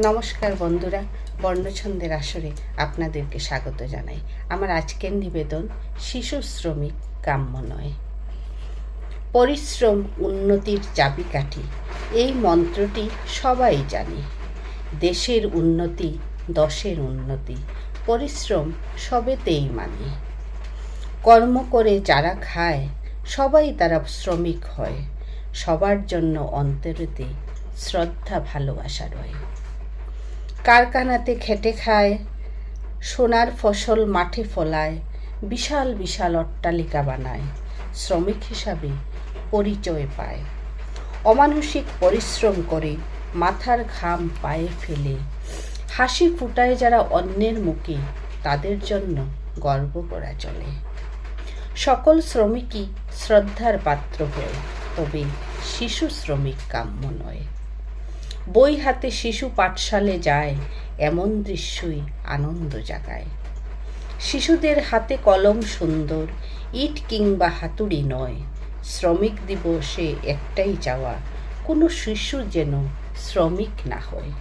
নমস্কার বন্ধুরা, বর্ণছন্দের আসরে আপনাদেরকে স্বাগত জানাই। আমার আজকের নিবেদন শিশু শ্রমিক কাম্য নয়। পরিশ্রম উন্নতির চাবিকাঠি, এই মন্ত্রটি সবাই জানে। দেশের উন্নতি, দশের উন্নতি, পরিশ্রম সবেতেই মানে। কর্ম করে যারা খায়, সবাই তারা শ্রমিক হয়। সবার জন্য অন্তরেতে শ্রদ্ধা ভালোবাসা রয়। কারখানাতে খেটে খায়, সোনার ফসল মাঠে ফলায়, বিশাল বিশাল অট্টালিকা বানায়, শ্রমিক হিসাবে পরিচয় পায়। অমানসিক পরিশ্রম করে, মাথার ঘাম পায়ে ফেলে, হাসি ফুটায় যারা অন্যের মুখে, তাদের জন্য গর্ব করা চলে। সকল শ্রমিকই শ্রদ্ধার পাত্র হয়, তবে শিশু শ্রমিক কাম্য নয়। বই হাতে শিশু পাঠশালে যায়, এমন দৃশ্যই আনন্দ জাগায়। শিশুদের হাতে কলম সুন্দর, ইট কিংবা হাতুড়ি নয়। শ্রমিক দিবসে একটাই চাওয়া, কোনো শিশু যেন শ্রমিক না হয়।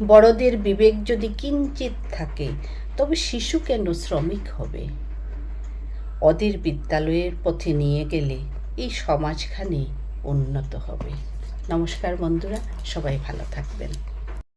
বড়দের বিবেক যদি কিঞ্চিত থাকে, তবে শিশু কেন শ্রমিক হবে? ওদের বিদ্যালয়ের পথে নিয়ে গেলে এই সমাজখানি উন্নত হবে। নমস্কার বন্ধুরা, সবাই ভালো থাকবেন।